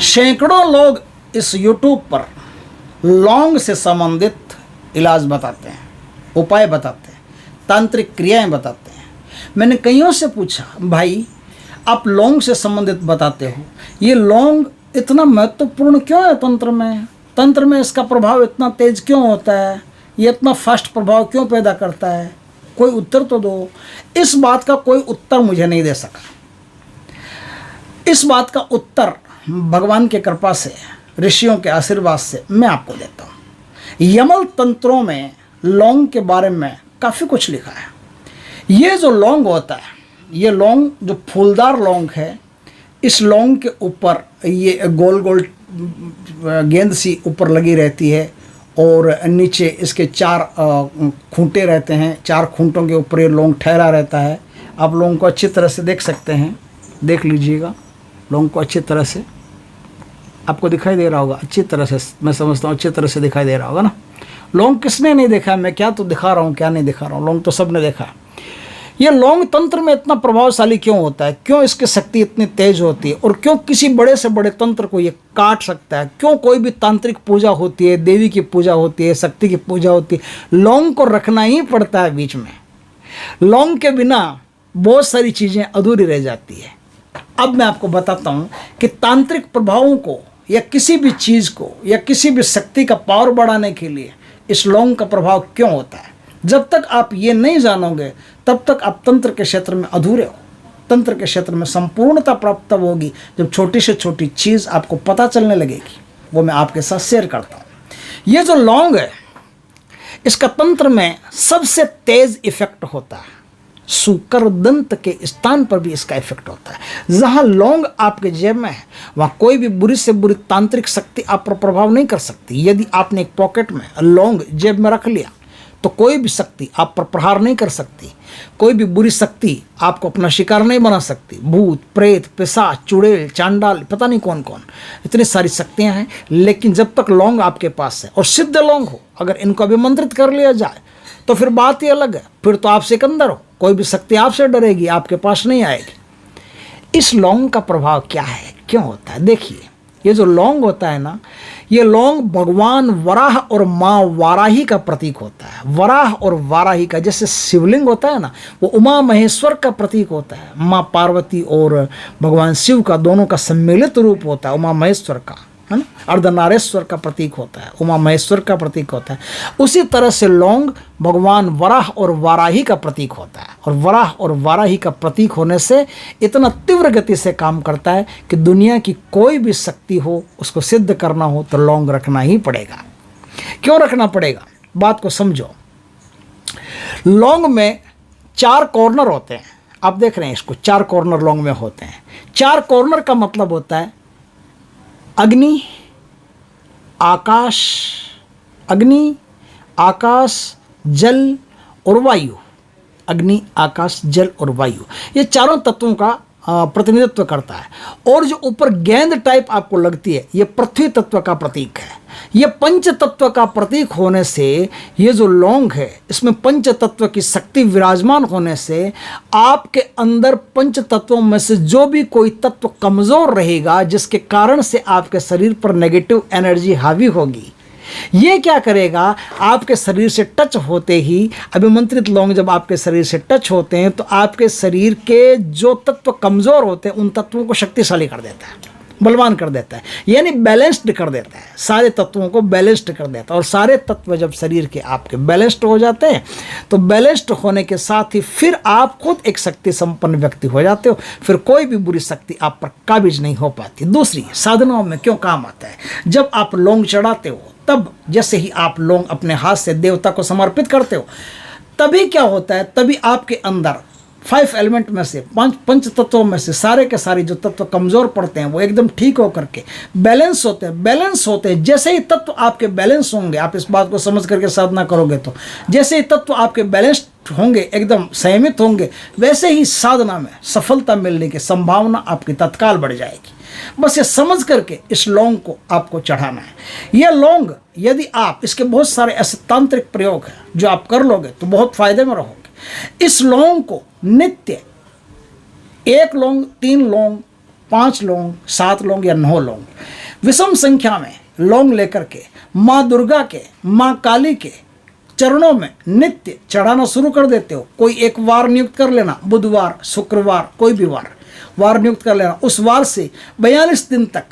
सैकड़ों लोग इस YouTube पर लौंग से संबंधित इलाज बताते हैं, उपाय बताते हैं, तांत्रिक क्रियाएं बताते हैं। मैंने कईयों से पूछा, भाई आप लौंग से संबंधित बताते हो, ये लौंग इतना महत्वपूर्ण क्यों है तंत्र में? तंत्र में इसका प्रभाव इतना तेज क्यों होता है? ये इतना फास्ट प्रभाव क्यों पैदा करता है? कोई उत्तर तो दो। इस बात का कोई उत्तर मुझे नहीं दे सका। इस बात का उत्तर भगवान की कृपा से, ऋषियों के आशीर्वाद से मैं आपको देता हूँ। यमल तंत्रों में लौंग के बारे में काफ़ी कुछ लिखा है। ये जो लौंग होता है, ये लौंग जो फूलदार लौंग है, इस लौंग के ऊपर ये गोल गोल गेंद सी ऊपर लगी रहती है और नीचे इसके 4 खूंटे रहते हैं। 4 खूंटों के ऊपर ये लौंग ठहरा रहता है। आप लौंग को अच्छी तरह से देख सकते हैं, देख लीजिएगा लौंग को अच्छी तरह से। आपको दिखाई दे रहा होगा अच्छी तरह से, मैं समझता हूँ अच्छी तरह से दिखाई दे रहा होगा ना। लौंग किसने नहीं देखा है? मैं क्या तो दिखा रहा हूँ, क्या नहीं दिखा रहा हूँ, लौंग तो सबने देखा है। ये लौंग तंत्र में इतना प्रभावशाली क्यों होता है? क्यों इसकी शक्ति इतनी तेज होती है? और क्यों किसी बड़े से बड़े तंत्र को ये काट सकता है? क्यों कोई भी तांत्रिक पूजा होती है, देवी की पूजा होती है, शक्ति की पूजा होती है, लौंग को रखना ही पड़ता है बीच में। लौंग के बिना बहुत सारी चीज़ें अधूरी रह जाती है। अब मैं आपको बताता हूँ कि तांत्रिक प्रभावों को या किसी भी चीज़ को या किसी भी शक्ति का पावर बढ़ाने के लिए इस लौंग का प्रभाव क्यों होता है। जब तक आप ये नहीं जानोगे तब तक आप तंत्र के क्षेत्र में अधूरे हो। तंत्र के क्षेत्र में संपूर्णता प्राप्त तब होगी जब छोटी से छोटी चीज़ आपको पता चलने लगेगी। वो मैं आपके साथ शेयर करता हूँ। ये जो लौंग है, इसका तंत्र में सबसे तेज इफेक्ट होता है। शुक्र दंत के स्थान पर भी इसका इफेक्ट होता है। जहाँ लौंग आपके जेब में है वहाँ कोई भी बुरी से बुरी तांत्रिक शक्ति आप पर प्रभाव नहीं कर सकती। यदि आपने एक पॉकेट में लौंग जेब में रख लिया तो कोई भी शक्ति आप पर प्रहार नहीं कर सकती। कोई भी बुरी शक्ति आपको अपना शिकार नहीं बना सकती। भूत, प्रेत, पिशाच, चुड़ैल, चांडाल, पता नहीं कौन कौन, इतनी सारी शक्तियाँ हैं। लेकिन जब तक लौंग आपके पास है और सिद्ध लौंग हो, अगर इनको अभिमंत्रित कर लिया जाए तो फिर बात ही अलग है। फिर तो आप सिकंदर हो, कोई भी शक्ति आपसे डरेगी, आपके पास नहीं आएगी। इस लौंग का प्रभाव क्या है, क्यों होता है? देखिए, ये जो लौंग होता है ना, ये लौंग भगवान वराह और माँ वाराही का प्रतीक होता है। वराह और वाराही का, जैसे शिवलिंग होता है ना, वो उमा महेश्वर का प्रतीक होता है। माँ पार्वती और भगवान शिव का दोनों का सम्मिलित रूप होता है, उमा महेश्वर का, है ना। अर्धनारेश्वर का प्रतीक होता है, उमा महेश्वर का प्रतीक होता है। उसी तरह से लौंग भगवान वराह और वाराही का प्रतीक होता है। और वराह और वाराही का प्रतीक होने से इतना तीव्र गति से काम करता है कि दुनिया की कोई भी शक्ति हो, उसको सिद्ध करना हो तो लौंग रखना ही पड़ेगा। क्यों रखना पड़ेगा? बात को समझो। लौंग में 4 कॉर्नर होते हैं। आप देख रहे हैं इसको, 4 कॉर्नर लौंग में होते हैं। 4 कॉर्नर का मतलब होता है अग्नि, आकाश, अग्नि, आकाश, जल और वायु। अग्नि, आकाश, जल और वायु, ये चारों तत्वों का प्रतिनिधित्व करता है। और जो ऊपर गेंद टाइप आपको लगती है, ये पृथ्वी तत्व का प्रतीक है। ये पंच तत्व का प्रतीक होने से ये जो लौंग है, इसमें पंच तत्व की शक्ति विराजमान होने से आपके अंदर पंच तत्वों में से जो भी कोई तत्व कमज़ोर रहेगा, जिसके कारण से आपके शरीर पर नेगेटिव एनर्जी हावी होगी, ये क्या करेगा, आपके शरीर से टच होते ही, अभिमंत्रित लौंग जब आपके शरीर से टच होते हैं तो आपके शरीर के जो तत्व कमज़ोर होते हैं उन तत्वों को शक्तिशाली कर देता है, बलवान कर देता है, यानी बैलेंस्ड कर देता है। सारे तत्वों को बैलेंस्ड कर देता है। और सारे तत्व जब शरीर के आपके बैलेंस्ड हो जाते हैं तो बैलेंस्ड होने के साथ ही फिर आप खुद एक शक्ति संपन्न व्यक्ति हो जाते हो। फिर कोई भी बुरी शक्ति आप पर काबिज नहीं हो पाती। दूसरी, साधनाओं में क्यों काम आता है? जब आप लौंग चढ़ाते हो, तब जैसे ही आप लौंग अपने हाथ से देवता को समर्पित करते हो, तभी क्या होता है, तभी आपके अंदर 5 एलिमेंट में से, 5 पंच तत्वों में से सारे के सारे जो तत्व कमज़ोर पड़ते हैं वो एकदम ठीक होकर के बैलेंस होते हैं। बैलेंस होते हैं, जैसे ही तत्व आपके बैलेंस होंगे, आप इस बात को समझ करके साधना करोगे तो जैसे ही तत्व आपके बैलेंस होंगे, एकदम संयमित होंगे, वैसे ही साधना में सफलता मिलने की संभावना आपकी तत्काल बढ़ जाएगी। बस ये समझ करके इस लौंग को आपको चढ़ाना है। यह लौंग, यदि आप, इसके बहुत सारे ऐसे तांत्रिक प्रयोग हैं जो आप कर लोगे तो बहुत फायदे में रहोगे। इस लौंग को नित्य 1 लौंग, 3 लौंग, 5 लौंग, 7 लौंग या 9 लौंग, विषम संख्या में लौंग लेकर के माँ दुर्गा के, माँ काली के चरणों में नित्य चढ़ाना शुरू कर देते हो। कोई एक वार नियुक्त कर लेना, बुधवार, शुक्रवार, कोई भी वार नियुक्त कर लेना। उस वार से 42 दिन तक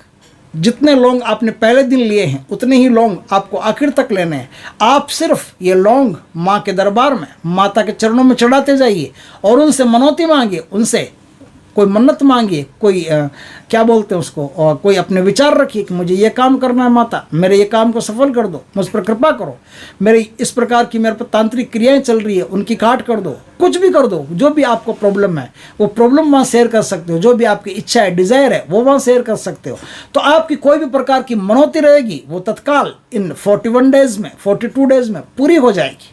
जितने लौंग आपने पहले दिन लिए हैं उतने ही लौंग आपको आखिर तक लेने हैं। आप सिर्फ ये लौंग माँ के दरबार में, माता के चरणों में चढ़ाते जाइए और उनसे मनौती मांगिए, उनसे कोई मन्नत मांगिए, कोई क्या बोलते हैं उसको, और कोई अपने विचार रखिए कि मुझे ये काम करना है माता, मेरे ये काम को सफल कर दो, मुझ पर कृपा करो, मेरी इस प्रकार की मेरे पर तांत्रिक क्रियाएं चल रही है उनकी काट कर दो, कुछ भी कर दो। जो भी आपको प्रॉब्लम है वो प्रॉब्लम वहाँ शेयर कर सकते हो, जो भी आपकी इच्छा है, डिज़ायर है, वो वहाँ शेयर कर सकते हो। तो आपकी कोई भी प्रकार की मनौती रहेगी वो तत्काल इन 41 डेज में, 42 डेज में पूरी हो जाएगी।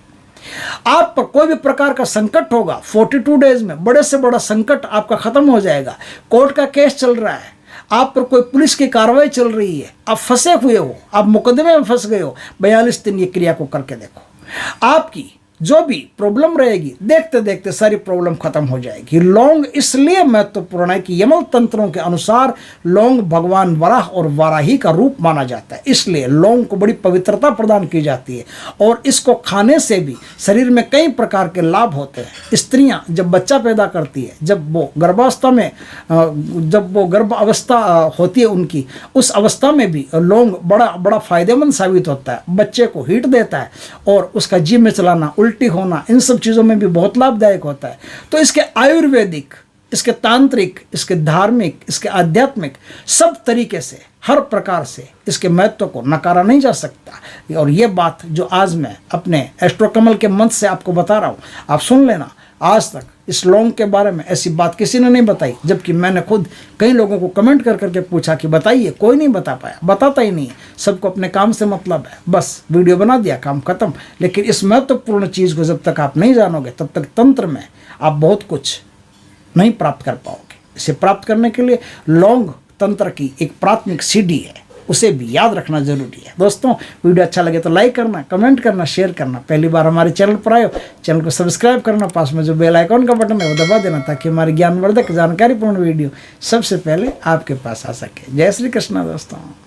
आप पर कोई भी प्रकार का संकट होगा 42 डेज में बड़े से बड़ा संकट आपका खत्म हो जाएगा। कोर्ट का केस चल रहा है, आप पर कोई पुलिस की कार्रवाई चल रही है, आप फंसे हुए हो, आप मुकदमे में फंस गए हो, 42 दिन ये क्रिया को करके देखो। आपकी जो भी प्रॉब्लम रहेगी देखते देखते सारी प्रॉब्लम खत्म हो जाएगी। लौंग इसलिए महत्वपूर्ण है कि यमल तंत्रों के अनुसार लौंग भगवान वराह और वाराही का रूप माना जाता है, इसलिए लौंग को बड़ी पवित्रता प्रदान की जाती है और इसको खाने से भी शरीर में कई प्रकार के लाभ होते हैं। स्त्रियां जब बच्चा पैदा करती है, जब वो गर्भावस्था में, जब वो गर्भ अवस्था होती है उनकी, उस अवस्था में भी लौंग बड़ा फायदेमंद साबित होता है। बच्चे को हीट देता है और उसका जी में चलाना, उल्टी होना, इन सब चीज़ों में भी बहुत लाभदायक होता है। तो इसके आयुर्वेदिक, इसके तांत्रिक, इसके धार्मिक, इसके आध्यात्मिक सब तरीके से, हर प्रकार से इसके महत्व को नकारा नहीं जा सकता। और ये बात जो आज मैं अपने एस्ट्रोकमल के मंत्र से आपको बता रहा हूँ, आप सुन लेना। आज तक इस लौंग के बारे में ऐसी बात किसी ने नहीं बताई, जबकि मैंने खुद कई लोगों को कमेंट कर करके पूछा कि बताइए, कोई नहीं बता पाया, बताता ही नहीं। सबको अपने काम से मतलब है, बस वीडियो बना दिया, काम खत्म। लेकिन इस महत्वपूर्ण चीज़ को जब तक आप नहीं जानोगे तब तक तंत्र में आप बहुत कुछ नहीं प्राप्त कर पाओगे। इसे प्राप्त करने के लिए लौंग तंत्र की एक प्राथमिक सीढ़ी है, उसे भी याद रखना जरूरी है। दोस्तों, वीडियो अच्छा लगे तो लाइक करना, कमेंट करना, शेयर करना। पहली बार हमारे चैनल पर आए हो, चैनल को सब्सक्राइब करना, पास में जो बेल आइकॉन का बटन है वो दबा देना, ताकि हमारी ज्ञानवर्धक जानकारीपूर्ण वीडियो सबसे पहले आपके पास आ सके। जय श्री कृष्णा दोस्तों।